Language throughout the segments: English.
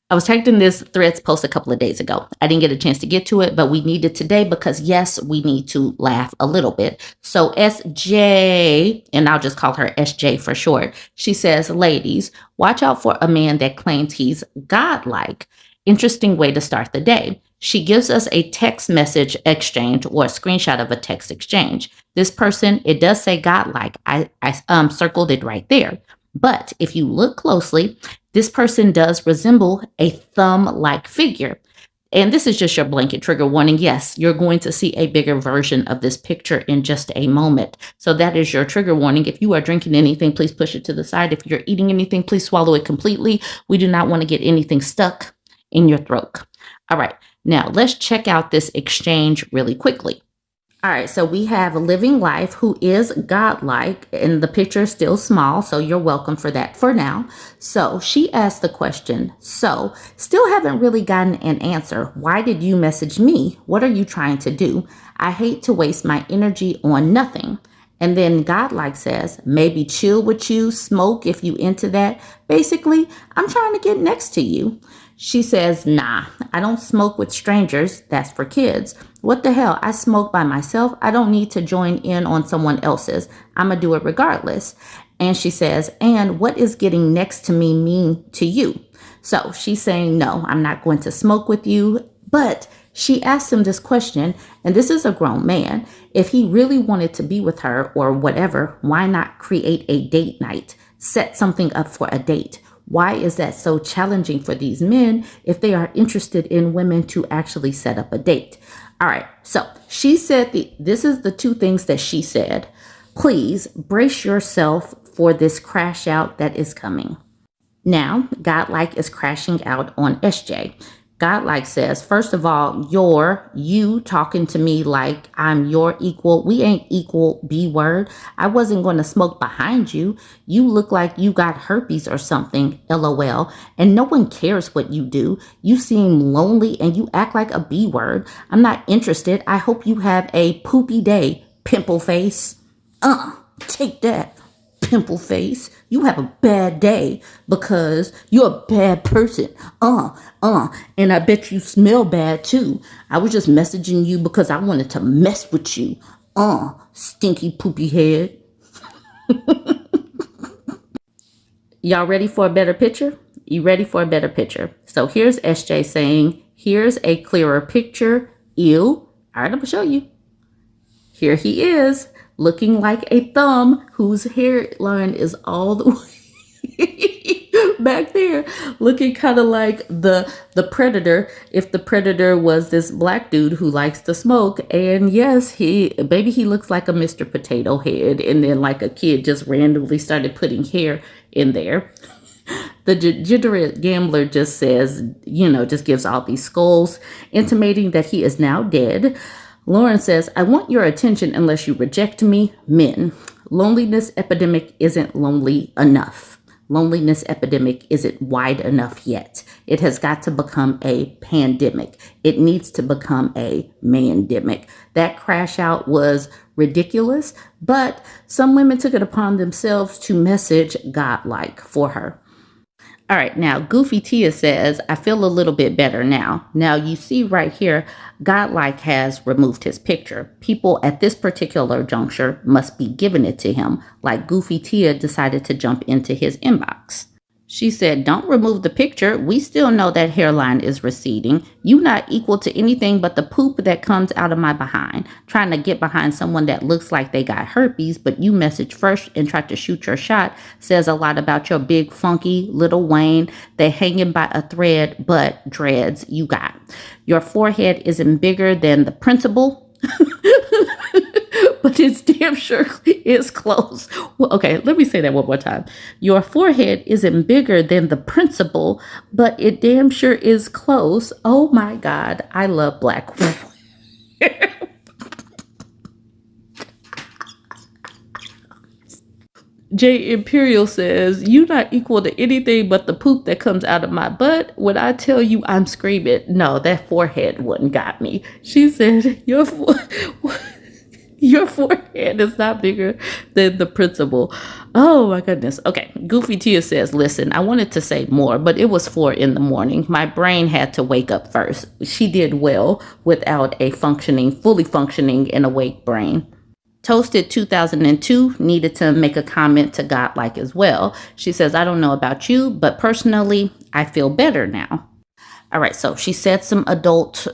I was tagging this Threads post a couple of days ago. I didn't get a chance to get to it, but we need it today because, yes, we need to laugh a little bit. So SJ, and I'll just call her SJ for short, she says, ladies, watch out for a man that claims he's godlike. Interesting way to start the day. She gives us a text message exchange or a screenshot of a text exchange. This person, it does say godlike. I circled it right there. But if you look closely, this person does resemble a thumb-like figure. And this is just your blanket trigger warning. Yes, you're going to see a bigger version of this picture in just a moment. So that is your trigger warning. If you are drinking anything, please push it to the side. If you're eating anything, please swallow it completely. We do not want to get anything stuck in your throat. All right, now let's check out this exchange really quickly. All right, so we have Living Life, who is godlike, and the picture is still small, so you're welcome for that for now. So she asked the question, so still haven't really gotten an answer. Why did you message me? What are you trying to do? I hate to waste my energy on nothing. And then godlike says, maybe chill with you, smoke if you into that. Basically, I'm trying to get next to you. She says, nah, I don't smoke with strangers. That's for kids. What the hell? I smoke by myself. I don't need to join in on someone else's. I'm going to do it regardless. And she says, and what is getting next to me mean to you? So she's saying, no, I'm not going to smoke with you. But she asked him this question, and this is a grown man. If he really wanted to be with her or whatever, why not create a date night? Set something up for a date. Why is that so challenging for these men if they are interested in women to actually set up a date? All right, so she said, this is the two things that she said. Please brace yourself for this crash out that is coming. Now, godlike is crashing out on SJ. Godlike says, first of all, you talking to me like I'm your equal. We ain't equal, B word. I wasn't going to smoke behind you. You look like you got herpes or something, LOL. And no one cares what you do. You seem lonely and you act like a B word. I'm not interested. I hope you have a poopy day, pimple face. Take that. Pimple face, you have a bad day because you're a bad person. And I bet you smell bad too. I was just messaging you because I wanted to mess with you. Stinky poopy head. Y'all ready for a better picture? You ready for a better picture? So here's SJ saying, here's a clearer picture. Ew. All right, I'm gonna show you. Here he is, looking like a thumb whose hairline is all the way back there, looking kind of like the predator, if the predator was this black dude who likes to smoke. And yes, he looks like a Mr. Potato Head, and then like a kid just randomly started putting hair in there. The degenerate gambler just says, just gives all these skulls, intimating that he is now dead. Lauren says, I want your attention unless you reject me, men. Loneliness epidemic isn't lonely enough. Loneliness epidemic isn't wide enough yet. It has got to become a pandemic. It needs to become a mandemic. That crash out was ridiculous, but some women took it upon themselves to message godlike for her. All right, now Goofy Tia says, I feel a little bit better now. Now you see right here, godlike has removed his picture. People at this particular juncture must be giving it to him, like Goofy Tia decided to jump into his inbox. She said, don't remove the picture. We still know that hairline is receding. You not equal to anything but the poop that comes out of my behind. Trying to get behind someone that looks like they got herpes, but you message first and try to shoot your shot says a lot about your big, funky Lil Wayne. They hanging by a thread, but dreads you got. Your forehead isn't bigger than the principal. But it damn sure is close. Well, okay, let me say that one more time. Your forehead isn't bigger than the principal, but it damn sure is close. Oh my God, I love black women. J Imperial says, you not equal to anything but the poop that comes out of my butt. When I tell you I'm screaming, no, that forehead wouldn't got me. She said, your forehead is not bigger than the principal. Oh my goodness. Okay. Goofy Tia says, listen, I wanted to say more, but it was 4 a.m. My brain had to wake up first. She did well without a fully functioning and awake brain. Toasted 2002 needed to make a comment to Godlike as well. She says, I don't know about you, but personally, I feel better now. All right, so she said some adult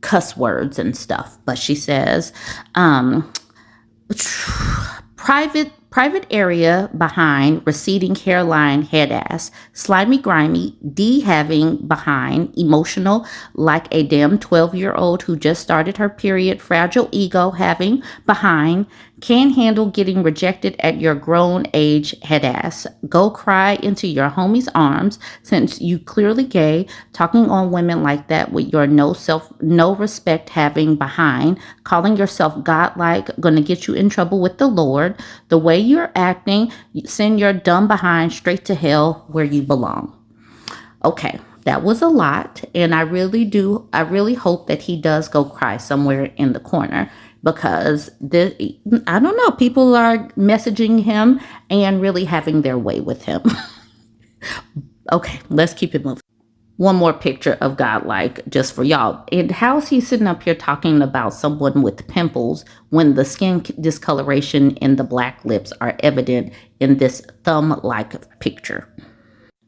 cuss words and stuff, but she says, private area behind receding hairline head ass, slimy grimy, D having behind emotional like a damn 12-year-old who just started her period, fragile ego having behind, can handle getting rejected at your grown age head ass. Go cry into your homie's arms since you clearly gay, talking on women like that with your no respect having behind, calling yourself godlike, gonna get you in trouble with the Lord. The way you're acting, send your dumb behind straight to hell where you belong. Okay, that was a lot, and I really hope that he does go cry somewhere in the corner, because I don't know, people are messaging him and really having their way with him. Okay, let's keep it moving. One more picture of Godlike just for y'all. And how's he sitting up here talking about someone with pimples when the skin discoloration and the black lips are evident in this thumb-like picture?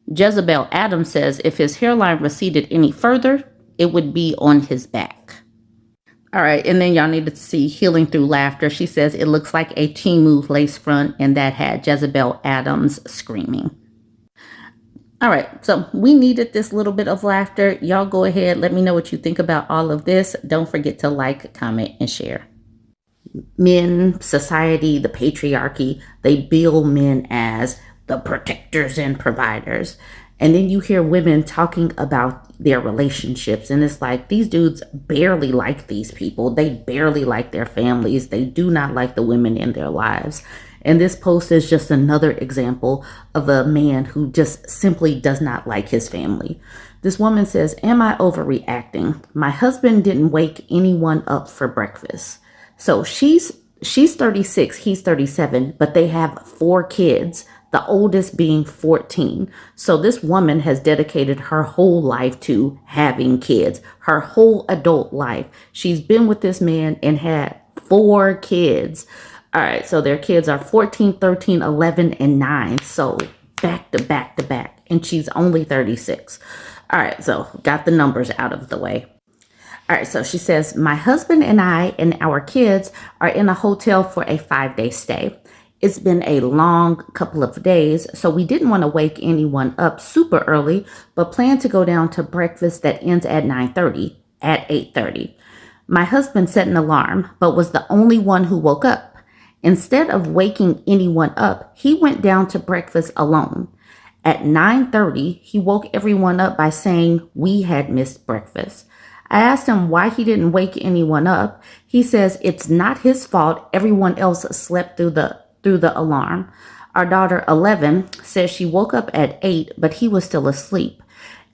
Jezebel Adams says if his hairline receded any further, it would be on his back. All right, and then y'all need to see Healing Through Laughter. She says it looks like a Temu lace front, and that had Jezebel Adams screaming. All right, so we needed this little bit of laughter. Y'all go ahead, let me know what you think about all of this. Don't forget to like, comment, and share. Men, society, the patriarchy, they bill men as the protectors and providers. And then you hear women talking about their relationships, and it's like these dudes barely like these people. They barely like their families. They do not like the women in their lives. And this post is just another example of a man who just simply does not like his family. This woman says, am I overreacting? My husband didn't wake anyone up for breakfast. So she's 36, he's 37, but they have 4 kids, the oldest being 14. So this woman has dedicated her whole life to having kids, her whole adult life. She's been with this man and had 4 kids. All right, so their kids are 14, 13, 11, and 9. So back to back to back. And she's only 36. All right, so got the numbers out of the way. All right, so she says, my husband and I and our kids are in a hotel for a 5-day stay. It's been a long couple of days, so we didn't want to wake anyone up super early, but plan to go down to breakfast that ends at 9:30, at 8:30. My husband set an alarm, but was the only one who woke up. Instead of waking anyone up, he went down to breakfast alone. At 9:30, he woke everyone up by saying we had missed breakfast. I asked him why he didn't wake anyone up. He says it's not his fault. Everyone else slept through the alarm. Our daughter, 11, says she woke up at 8, but he was still asleep.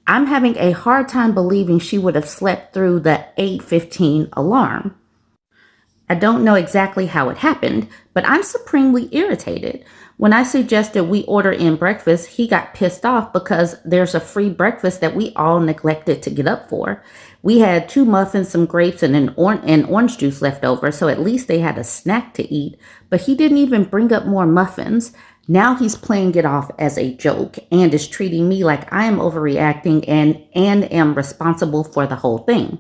I'm having a hard time believing she would have slept through the 8:15 alarm. I don't know exactly how it happened, but I'm supremely irritated. When I suggested we order in breakfast, he got pissed off because there's a free breakfast that we all neglected to get up for. We had 2 muffins, some grapes, and orange juice left over, so at least they had a snack to eat, but he didn't even bring up more muffins. Now he's playing it off as a joke and is treating me like I am overreacting and am responsible for the whole thing.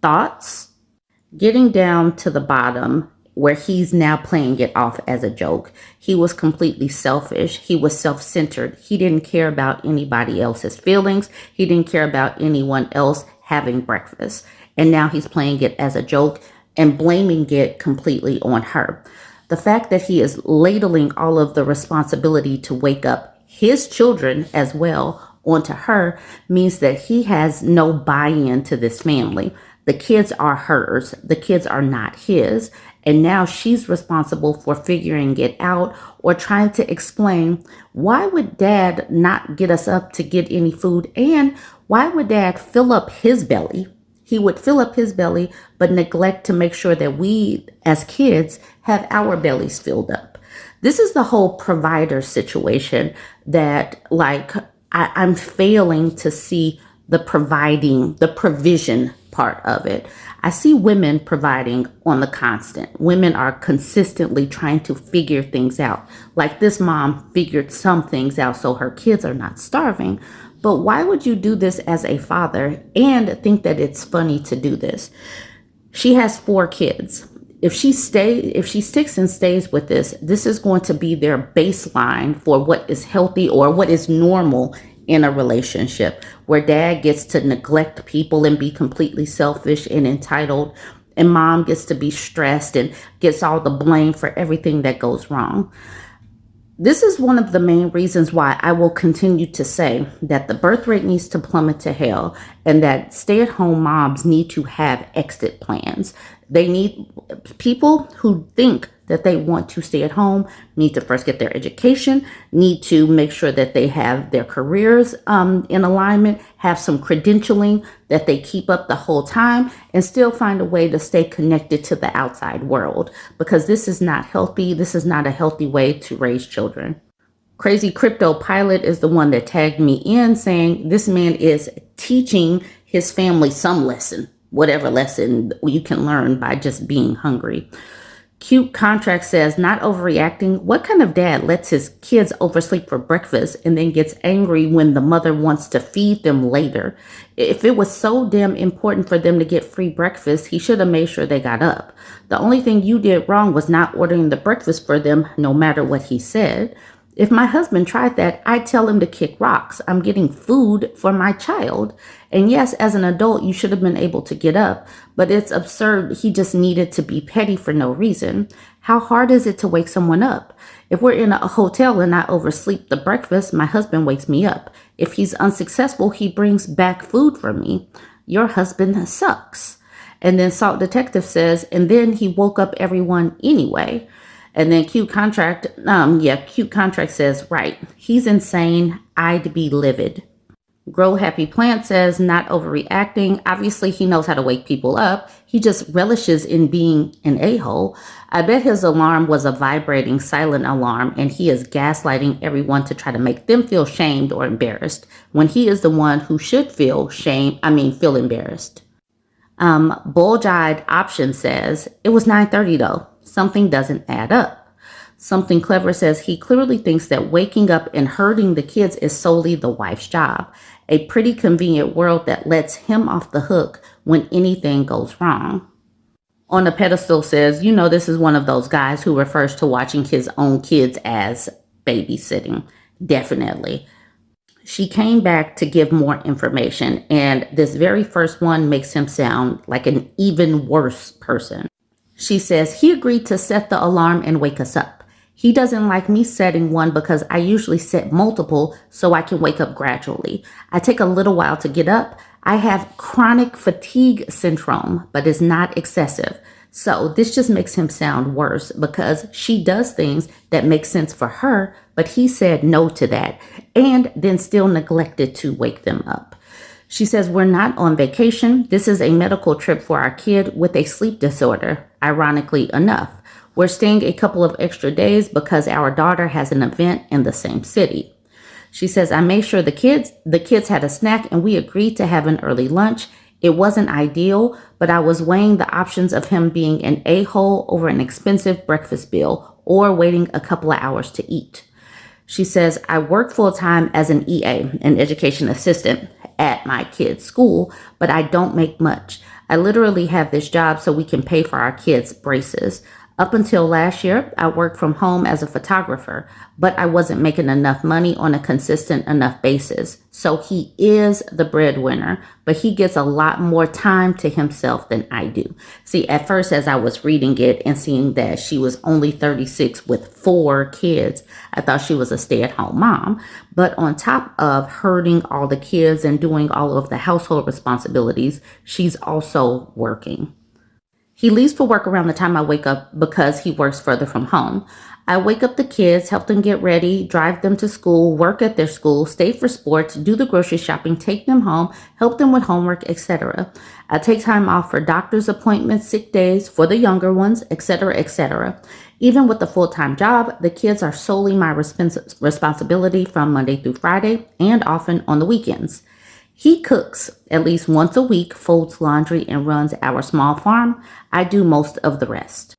Thoughts? Getting down to the bottom where he's now playing it off as a joke. He was completely selfish. He was self-centered. He didn't care about anybody else's feelings. He didn't care about anyone else having breakfast. And now he's playing it as a joke and blaming it completely on her. The fact that he is ladling all of the responsibility to wake up his children as well onto her means that he has no buy-in to this family. The kids are hers. The kids are not his. And now she's responsible for figuring it out or trying to explain, why would dad not get us up to get any food? And why would dad fill up his belly? He would fill up his belly, but neglect to make sure that we as kids have our bellies filled up. This is the whole provider situation that like I'm failing to see the provision part of it. I see women providing on the constant. Women are consistently trying to figure things out. Like this mom figured some things out so her kids are not starving. But why would you do this as a father and think that it's funny to do this? She has 4 kids. If she sticks and stays with this is going to be their baseline for what is healthy or what is normal in a relationship, where dad gets to neglect people and be completely selfish and entitled, and mom gets to be stressed and gets all the blame for everything that goes wrong. This is one of the main reasons why I will continue to say that the birth rate needs to plummet to hell and that stay-at-home moms need to have exit plans. They need people who think that they want to stay at home, need to first get their education, need to make sure that they have their careers in alignment, have some credentialing that they keep up the whole time, and still find a way to stay connected to the outside world, because this is not healthy. This is not a healthy way to raise children. Crazy Crypto Pilot is the one that tagged me in saying this man is teaching his family some lesson, whatever lesson you can learn by just being hungry. Cute Contract says, not overreacting. What kind of dad lets his kids oversleep for breakfast and then gets angry when the mother wants to feed them later? If it was so damn important for them to get free breakfast, he should have made sure they got up. The only thing you did wrong was not ordering the breakfast for them, no matter what he said. If my husband tried that, I'd tell him to kick rocks. I'm getting food for my child. And yes, as an adult, you should have been able to get up, but it's absurd. He just needed to be petty for no reason. How hard is it to wake someone up? If we're in a hotel and I oversleep the breakfast, my husband wakes me up. If he's unsuccessful, he brings back food for me. Your husband sucks. And then Salt Detective says, and then he woke up everyone anyway. And then Cute Contract says, right, he's insane. I'd be livid. Grow Happy Plant says, not overreacting. Obviously, he knows how to wake people up. He just relishes in being an a-hole. I bet his alarm was a vibrating silent alarm, and he is gaslighting everyone to try to make them feel shamed or embarrassed when he is the one who should feel embarrassed. Bulge-eyed Option says, it was 9:30 though. Something doesn't add up. Something Clever says, he clearly thinks that waking up and herding the kids is solely the wife's job. A pretty convenient world that lets him off the hook when anything goes wrong. On a Pedestal says, this is one of those guys who refers to watching his own kids as babysitting. Definitely. She came back to give more information, and this very first one makes him sound like an even worse person. She says, he agreed to set the alarm and wake us up. He doesn't like me setting one because I usually set multiple so I can wake up gradually. I take a little while to get up. I have chronic fatigue syndrome, but it's not excessive. So this just makes him sound worse because she does things that make sense for her, but he said no to that and then still neglected to wake them up. She says, we're not on vacation. This is a medical trip for our kid with a sleep disorder, ironically enough. We're staying a couple of extra days because our daughter has an event in the same city. She says, I made sure the kids had a snack and we agreed to have an early lunch. It wasn't ideal, but I was weighing the options of him being an a-hole over an expensive breakfast bill or waiting a couple of hours to eat. She says, I work full-time as an EA, an education assistant, at my kid's school, but I don't make much. I literally have this job so we can pay for our kids' braces. Up until last year, I worked from home as a photographer, but I wasn't making enough money on a consistent enough basis. So he is the breadwinner, but he gets a lot more time to himself than I do. See, at first, as I was reading it and seeing that she was only 36 with 4 kids, I thought she was a stay-at-home mom. But on top of herding all the kids and doing all of the household responsibilities, she's also working. He leaves for work around the time I wake up because he works further from home. I wake up the kids, help them get ready, drive them to school, work at their school, stay for sports, do the grocery shopping, take them home, help them with homework, etc. I take time off for doctor's appointments, sick days for the younger ones, etc., etc. Even with a full-time job, the kids are solely my responsibility from Monday through Friday and often on the weekends. He cooks at least once a week, folds laundry, and runs our small farm. I do most of the rest.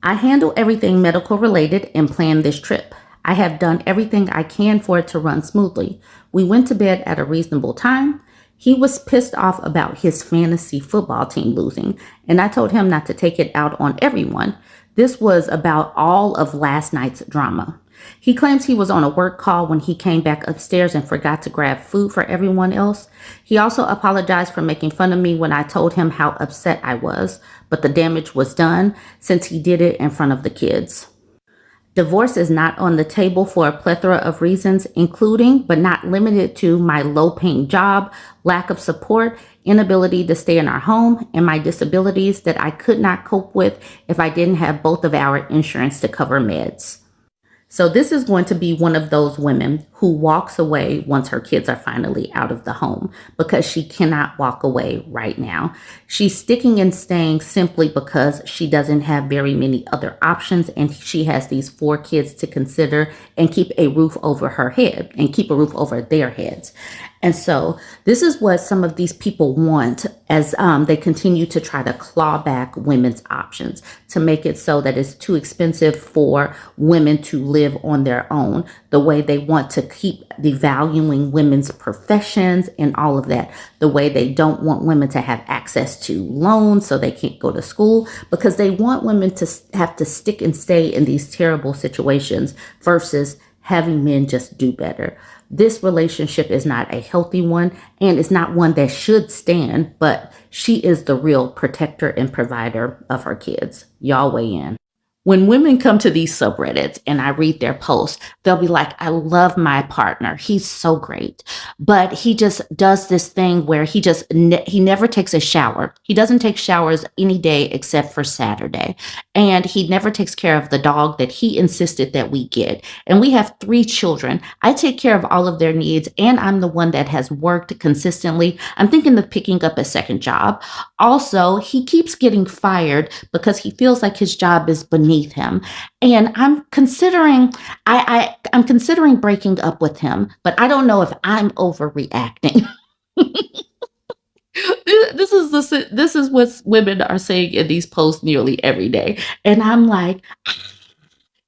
I handle everything medical related and plan this trip. I have done everything I can for it to run smoothly. We went to bed at a reasonable time. He was pissed off about his fantasy football team losing, and I told him not to take it out on everyone. This was about all of last night's drama. He claims he was on a work call when he came back upstairs and forgot to grab food for everyone else. He also apologized for making fun of me when I told him how upset I was, but the damage was done since he did it in front of the kids. Divorce is not on the table for a plethora of reasons, including but not limited to my low-paying job, lack of support, inability to stay in our home, and my disabilities that I could not cope with if I didn't have both of our insurance to cover meds. So this is going to be one of those women who walks away once her kids are finally out of the home because she cannot walk away right now. She's sticking and staying simply because she doesn't have very many other options, and she has these 4 kids to consider and keep a roof over her head and keep a roof over their heads. And so this is what some of these people want as they continue to try to claw back women's options to make it so that it's too expensive for women to live on their own, the way they want to keep devaluing women's professions and all of that, the way they don't want women to have access to loans so they can't go to school, because they want women to have to stick and stay in these terrible situations versus having men just do better. This relationship is not a healthy one, and it's not one that should stand, but she is the real protector and provider of her kids. Y'all weigh in. When women come to these subreddits and I read their posts, they'll be like, I love my partner. He's so great. But he just does this thing where he never takes a shower. He doesn't take showers any day except for Saturday. And he never takes care of the dog that he insisted that we get. And we have 3 children. I take care of all of their needs, and I'm the one that has worked consistently. I'm thinking of picking up a second job. Also, he keeps getting fired because he feels like his job is beneath him. And I'm considering breaking up with him, but I don't know if I'm overreacting. This is what women are saying in these posts nearly every day. And I'm like,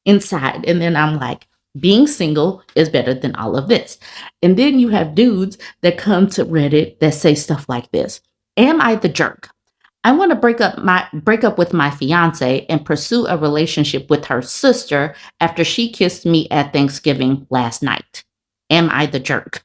inside. And then I'm like, being single is better than all of this. And then you have dudes that come to Reddit that say stuff like this. Am I the jerk? I want to break up with my fiance and pursue a relationship with her sister after she kissed me at Thanksgiving last night. Am I the jerk?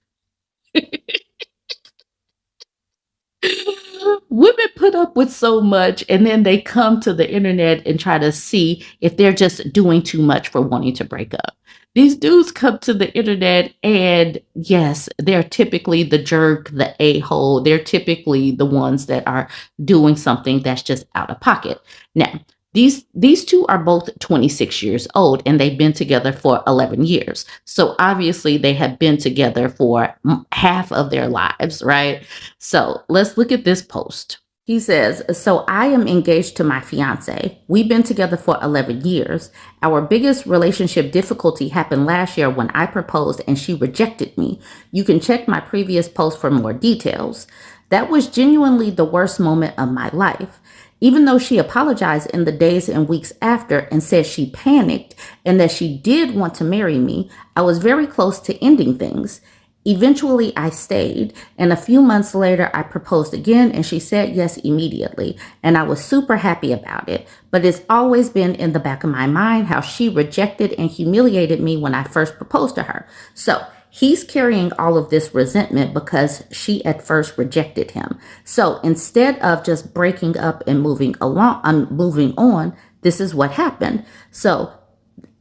Women put up with so much, and then they come to the internet and try to see if they're just doing too much for wanting to break up. These dudes come to the internet, and yes, they're typically the jerk, the a-hole. They're typically the ones that are doing something that's just out of pocket. Now, these 2 are both 26 years old, and they've been together for 11 years. So obviously they have been together for half of their lives, right? So let's look at this post. He says, so I am engaged to my fiance. We've been together for 11 years. Our biggest relationship difficulty happened last year when I proposed and she rejected me. You can check my previous post for more details. That was genuinely the worst moment of my life. Even though she apologized in the days and weeks after and said she panicked and that she did want to marry me, I was very close to ending things. Eventually, I stayed, and a few months later, I proposed again, and she said yes immediately, and I was super happy about it. But it's always been in the back of my mind how she rejected and humiliated me when I first proposed to her. So he's carrying all of this resentment because she at first rejected him. So instead of just breaking up and moving on, this is what happened. So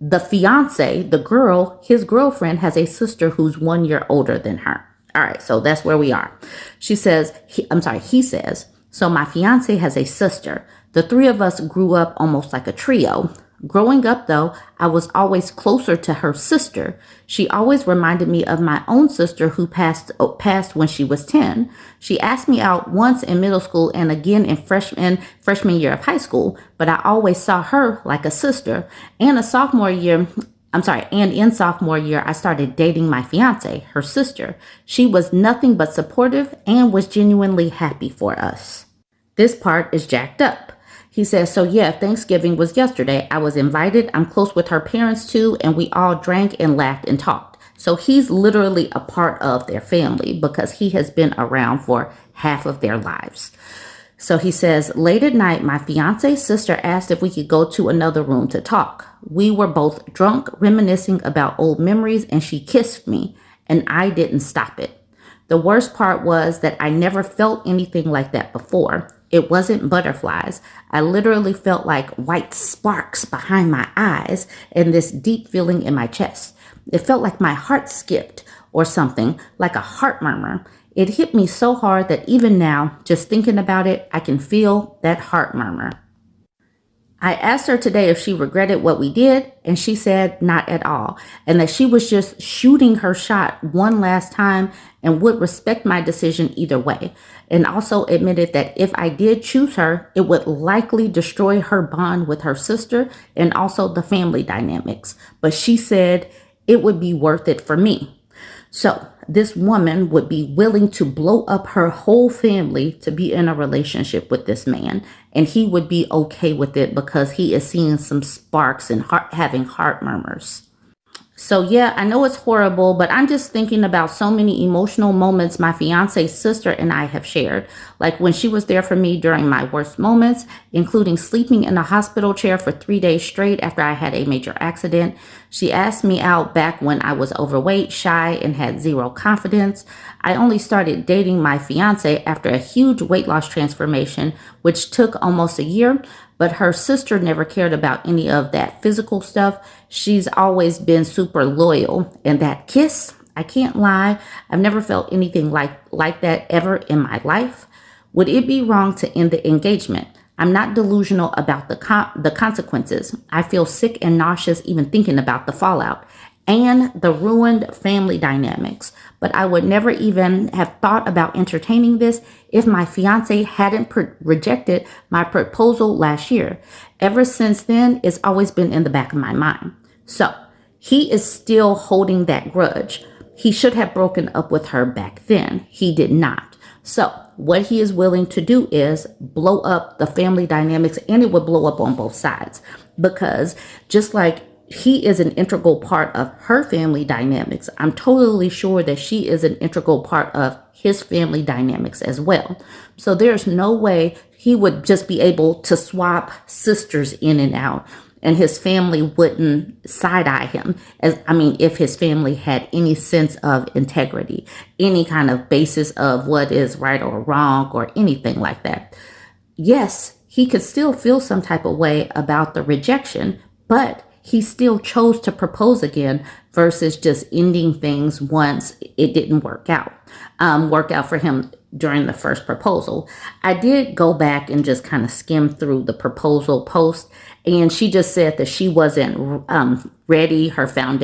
the fiance, the girl, his girlfriend, has a sister who's 1 year older than her. All right, so that's where we are. He says, so my fiance has a sister. The 3 of us grew up almost like a trio. Growing up, though, I was always closer to her sister. She always reminded me of my own sister who passed when she was 10. She asked me out once in middle school and again in freshman year of high school, but I always saw her like a sister. And in sophomore year, I started dating my fiance, her sister. She was nothing but supportive and was genuinely happy for us. This part is jacked up. He says, so yeah, Thanksgiving was yesterday. I was invited. I'm close with her parents too, and we all drank and laughed and talked. So he's literally a part of their family because he has been around for half of their lives. So he says, late at night, my fiance's sister asked if we could go to another room to talk. We were both drunk, reminiscing about old memories, and she kissed me, and I didn't stop it. The worst part was that I never felt anything like that before. It wasn't butterflies. I literally felt like white sparks behind my eyes and this deep feeling in my chest. It felt like my heart skipped or something, like a heart murmur. It hit me so hard that even now, just thinking about it, I can feel that heart murmur. I asked her today if she regretted what we did, and she said not at all, and that she was just shooting her shot one last time and would respect my decision either way, and also admitted that if I did choose her, it would likely destroy her bond with her sister and also the family dynamics, but she said it would be worth it for me. So this woman would be willing to blow up her whole family to be in a relationship with this man. And he would be okay with it because he is seeing some sparks and having heart murmurs. So yeah, I know it's horrible, but I'm just thinking about so many emotional moments my fiance's sister and I have shared. Like when she was there for me during my worst moments, including sleeping in a hospital chair for 3 days straight after I had a major accident. She asked me out back when I was overweight, shy, and had zero confidence. I only started dating my fiance after a huge weight loss transformation, which took almost a year. But her sister never cared about any of that physical stuff. She's always been super loyal. And that kiss, I can't lie, I've never felt anything like that ever in my life. Would it be wrong to end the engagement? I'm not delusional about the consequences. I feel sick and nauseous even thinking about the fallout and the ruined family dynamics. But I would never even have thought about entertaining this if my fiance hadn't rejected my proposal last year. Ever since then, it's always been in the back of my mind. So he is still holding that grudge. He should have broken up with her back then. He did not. So what he is willing to do is blow up the family dynamics, and it would blow up on both sides, because just like he is an integral part of her family dynamics, I'm totally sure that she is an integral part of his family dynamics as well. So there's no way he would just be able to swap sisters in and out and his family wouldn't side-eye him. If his family had any sense of integrity, any kind of basis of what is right or wrong or anything like that. Yes, he could still feel some type of way about the rejection, but he still chose to propose again versus just ending things once it didn't work out for him during the first proposal. I did go back and just kind of skim through the proposal post, and she just said that she wasn't ready.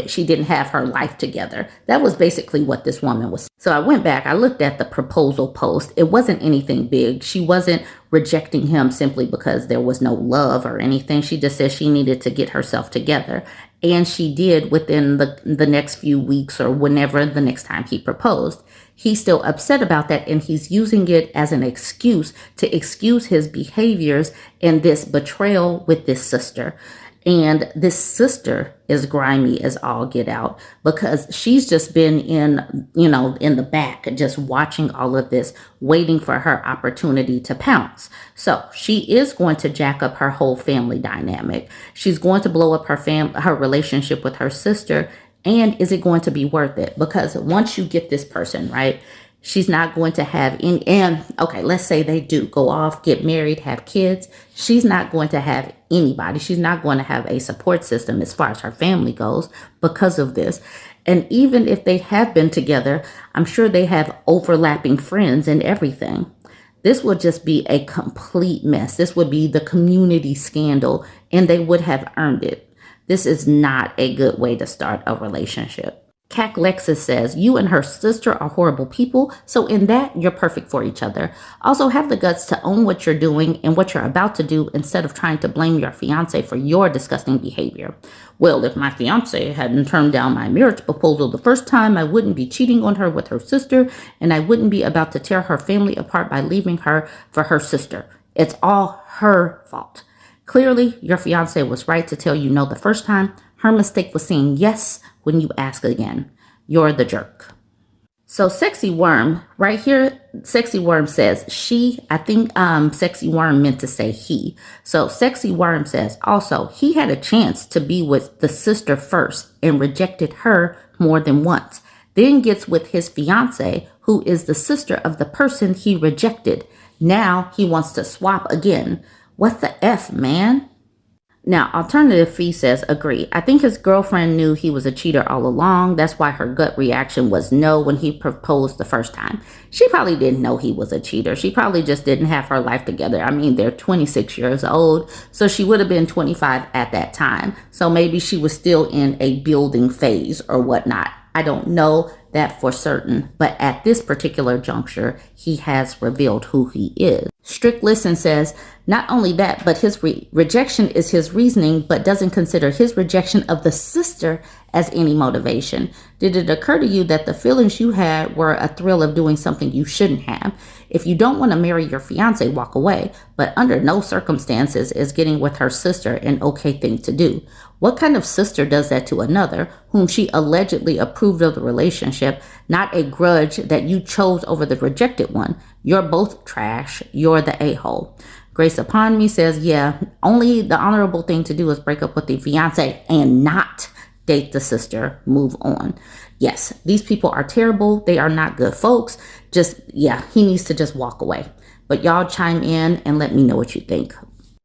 She didn't have her life together. That was basically what this woman was. So I went back, I looked at the proposal post. It wasn't anything big. She wasn't rejecting him simply because there was no love or anything. She just said she needed to get herself together. And she did within the next few weeks or whenever the next time he proposed. He's still upset about that, and he's using it as an excuse to excuse his behaviors and this betrayal with this sister. And this sister is grimy as all get out because she's just been in the back, just watching all of this, waiting for her opportunity to pounce. So she is going to jack up her whole family dynamic. She's going to blow up her relationship with her sister. And is it going to be worth it? Because once you get this person, right, she's not going to have okay, let's say they do go off, get married, have kids. She's not going to have anybody. She's not going to have a support system as far as her family goes because of this. And even if they have been together, I'm sure they have overlapping friends and everything. This would just be a complete mess. This would be the community scandal, and they would have earned it. This is not a good way to start a relationship. Cac Lexus says, you and her sister are horrible people, so in that, you're perfect for each other. Also, have the guts to own what you're doing and what you're about to do instead of trying to blame your fiancé for your disgusting behavior. Well, if my fiancé hadn't turned down my marriage proposal the first time, I wouldn't be cheating on her with her sister, and I wouldn't be about to tear her family apart by leaving her for her sister. It's all her fault. Clearly, your fiancé was right to tell you no the first time. Her mistake was saying yes when you ask again. You're the jerk. So Sexy Worm, right here, Sexy Worm says she. I think Sexy Worm meant to say he. So Sexy Worm says also, he had a chance to be with the sister first and rejected her more than once. Then gets with his fiance, who is the sister of the person he rejected. Now he wants to swap again. What the F, man? Now, Alternative Fee says, agree. I think his girlfriend knew he was a cheater all along. That's why her gut reaction was no when he proposed the first time. She probably didn't know he was a cheater. She probably just didn't have her life together. I mean, they're 26 years old, so she would have been 25 at that time. So maybe she was still in a building phase or whatnot. I don't know that for certain, but at this particular juncture, he has revealed who he is. Strict Listen says, not only that, but his rejection is his reasoning, but doesn't consider his rejection of the sister as any motivation. Did it occur to you that the feelings you had were a thrill of doing something you shouldn't have? If you don't want to marry your fiance, walk away, but under no circumstances is getting with her sister an okay thing to do. What kind of sister does that to another, whom she allegedly approved of the relationship, not a grudge that you chose over the rejected one? You're both trash. You're the a-hole. Grace Upon Me says, yeah, only the honorable thing to do is break up with the fiance and not date the sister. Move on. Yes, these people are terrible. They are not good folks. He needs to just walk away. But y'all chime in and let me know what you think.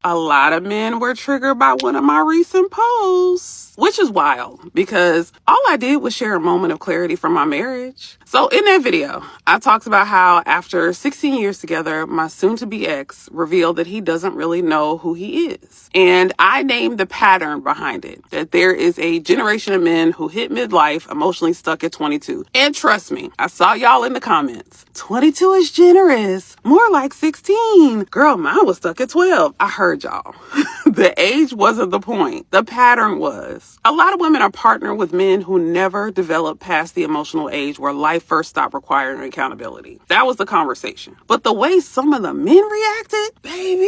A lot of men were triggered by one of my recent posts, which is wild because all I did was share a moment of clarity from my marriage. So in that video, I talked about how after 16 years together, my soon-to-be ex revealed that he doesn't really know who he is. And I named the pattern behind it, that there is a generation of men who hit midlife emotionally stuck at 22. And trust me, I saw y'all in the comments. 22 is generous. More like 16. Girl, mine was stuck at 12. I heard y'all. The age wasn't the point. The pattern was. A lot of women are partnered with men who never developed past the emotional age where life first stopped requiring accountability. That was the conversation. But the way some of the men reacted, baby,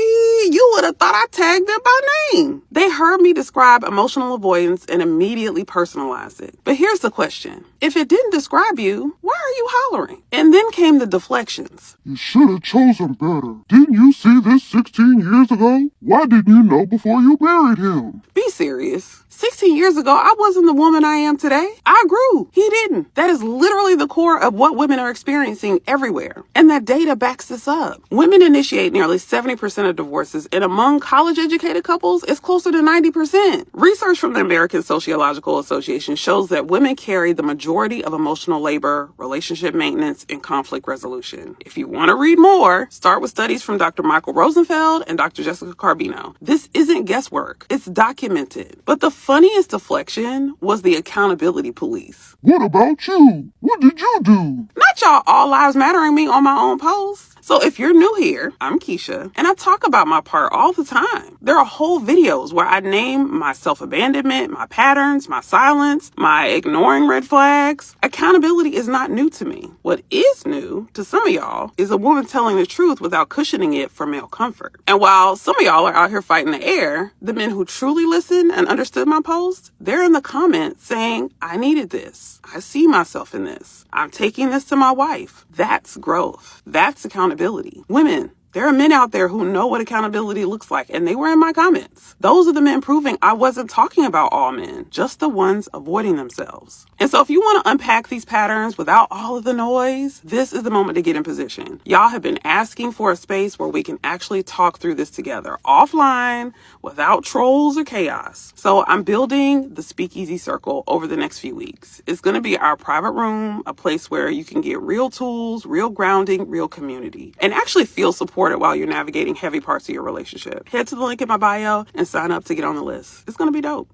you would have thought I tagged them by name. They heard me describe emotional avoidance and immediately personalized it. But here's the question. If it didn't describe you, why are you hollering? And then came the deflections. You should have chosen better. Didn't you see this 16 years ago? Why didn't you know before you married him? Be serious. 16 years ago, I wasn't the woman I am today. I grew. He didn't. That is literally the core of what women are experiencing everywhere. And that data backs this up. Women initiate nearly 70% of divorces, and among college-educated couples, it's closer to 90%. Research from the American Sociological Association shows that women carry the majority of emotional labor, relationship maintenance, and conflict resolution. If you want to read more, start with studies from Dr. Michael Rosenfeld and Dr. Jessica Carbino. This isn't guesswork. It's documented. But the funniest deflection was the accountability police. What about you? What did you do? Not y'all all lives mattering me on my own post. So if you're new here, I'm Keisha, and I talk about my part all the time. There are whole videos where I name my self-abandonment, my patterns, my silence, my ignoring red flags. Accountability is not new to me. What is new to some of y'all is a woman telling the truth without cushioning it for male comfort. And while some of y'all are out here fighting the air, the men who truly listened and understood my post, they're in the comments saying, I needed this. I see myself in this. I'm taking this to my wife. That's growth. That's accountability. Women, There are men out there who know what accountability looks like, and they were in my comments. Those are the men proving I wasn't talking about all men, just the ones avoiding themselves. And so if you want to unpack these patterns without all of the noise, this is the moment to get in position. Y'all have been asking for a space where we can actually talk through this together, offline, without trolls or chaos. So I'm building the Speakeasy Circle over the next few weeks. It's going to be our private room, a place where you can get real tools, real grounding, real community, and actually feel supported while you're navigating heavy parts of your relationship. Head to the link in my bio and sign up to get on the list. It's going to be dope.